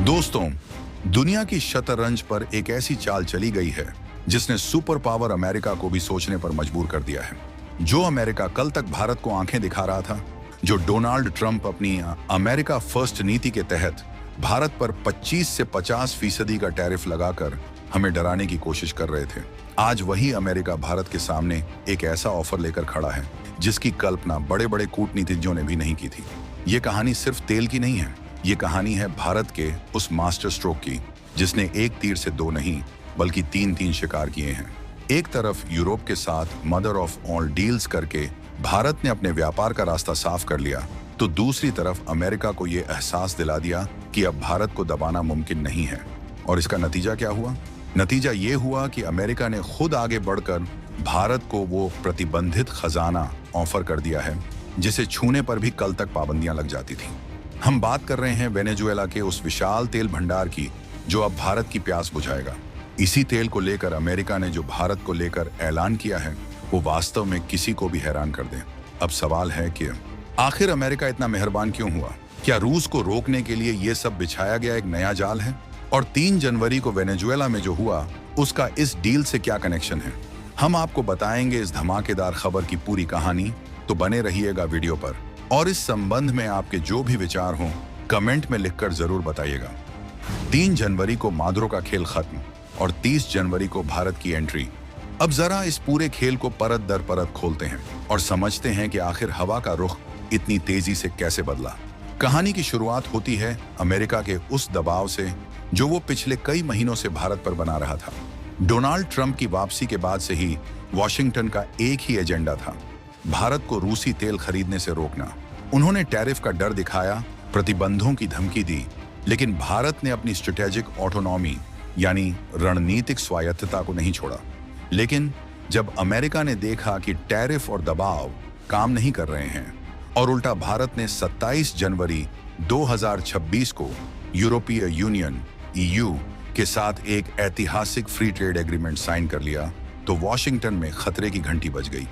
दोस्तों, दुनिया की शतरंज पर एक ऐसी चाल चली गई है जिसने सुपर पावर अमेरिका को भी सोचने पर मजबूर कर दिया है। जो अमेरिका कल तक भारत को आंखें दिखा रहा था, जो डोनाल्ड ट्रंप अपनी अमेरिका फर्स्ट नीति के तहत भारत पर 25 से 50% का टैरिफ लगाकर हमें डराने की कोशिश कर रहे थे, आज वही अमेरिका भारत के सामने एक ऐसा ऑफर लेकर खड़ा है जिसकी कल्पना बड़े बड़े कूटनीतिज्ञों ने भी नहीं की थी। ये कहानी सिर्फ तेल की नहीं है, ये कहानी है भारत के उस मास्टर स्ट्रोक की जिसने एक तीर से दो नहीं बल्कि तीन शिकार किए हैं। एक तरफ यूरोप के साथ मदर ऑफ ऑल डील्स करके भारत ने अपने व्यापार का रास्ता साफ कर लिया, तो दूसरी तरफ अमेरिका को यह एहसास दिला दिया कि अब भारत को दबाना मुमकिन नहीं है। और इसका नतीजा क्या हुआ? नतीजा ये हुआ कि अमेरिका ने खुद आगे बढ़कर भारत को वो प्रतिबंधित खजाना ऑफर कर दिया है जिसे छूने पर भी कल तक पाबंदियां लग जाती थी। हम बात कर रहे हैं वेनेजुएला के उस विशाल तेल भंडार की जो अब भारत की प्यास बुझाएगा। इसी तेल को लेकर अमेरिका ने जो भारत को लेकर ऐलान किया है वो वास्तव में किसी को भी हैरान कर दे। अब सवाल है कि आखिर अमेरिका इतना मेहरबान क्यों हुआ? क्या रूस को रोकने के लिए ये सब बिछाया गया एक नया जाल है? और 3 जनवरी को वेनेजुएला में जो हुआ उसका इस डील से क्या कनेक्शन है? हम आपको बताएंगे इस धमाकेदार खबर की पूरी कहानी, तो बने रहिएगा वीडियो पर। और इस संबंध में आपके जो भी विचार हों कमेंट में लिखकर जरूर बताइएगा। 3 जनवरी को मादुरो का खेल खत्म और 30 जनवरी को भारत की एंट्री। अब जरा इस पूरे खेल को परत दर परत खोलते हैं और समझते हैं कि आखिर हवा का रुख इतनी तेजी से कैसे बदला। कहानी की शुरुआत होती है अमेरिका के उस दबाव से जो वो पिछले कई महीनों से भारत पर बना रहा था। डोनाल्ड ट्रंप की वापसी के बाद से ही वॉशिंगटन का एक ही एजेंडा था, भारत को रूसी तेल खरीदने से रोकना। उन्होंने टैरिफ का डर दिखाया, प्रतिबंधों की धमकी दी, लेकिन भारत ने अपनी स्ट्रेटेजिक ऑटोनॉमी यानी रणनीतिक स्वायत्तता को नहीं छोड़ा। लेकिन जब अमेरिका ने देखा कि टैरिफ और दबाव काम नहीं कर रहे हैं और उल्टा भारत ने 27 जनवरी 2026 को यूरोपीय यूनियन (EU) के साथ एक ऐतिहासिक फ्री ट्रेड एग्रीमेंट साइन कर लिया, तो वॉशिंगटन में खतरे की घंटी बज गई।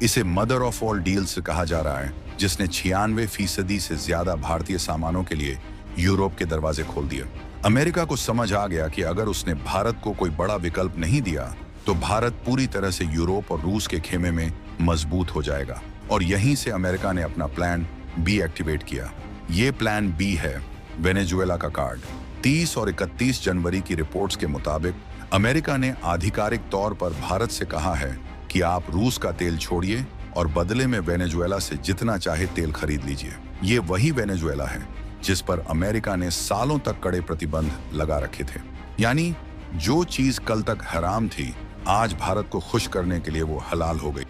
इसे मदर ऑफ ऑल डील्स कहा जा रहा है, जिसने 96% से ज्यादा भारतीय सामानों के लिए यूरोप के दरवाजे खोल दिए। अमेरिका को समझ आ गया कि अगर उसने भारत को कोई बड़ा विकल्प नहीं दिया तो भारत पूरी तरह से यूरोप और रूस के खेमे में मजबूत हो जाएगा। और यहीं से अमेरिका ने अपना प्लान बी एक्टिवेट किया। ये प्लान बी है वेनेजुएला का कार्ड। 30 और 31 जनवरी की रिपोर्ट्स के मुताबिक अमेरिका ने आधिकारिक तौर पर भारत से कहा है कि आप रूस का तेल छोड़िए और बदले में वेनेजुएला से जितना चाहे तेल खरीद लीजिए। ये वही वेनेजुएला है जिस पर अमेरिका ने सालों तक कड़े प्रतिबंध लगा रखे थे। यानी जो चीज कल तक हराम थी, आज भारत को खुश करने के लिए वो हलाल हो गई।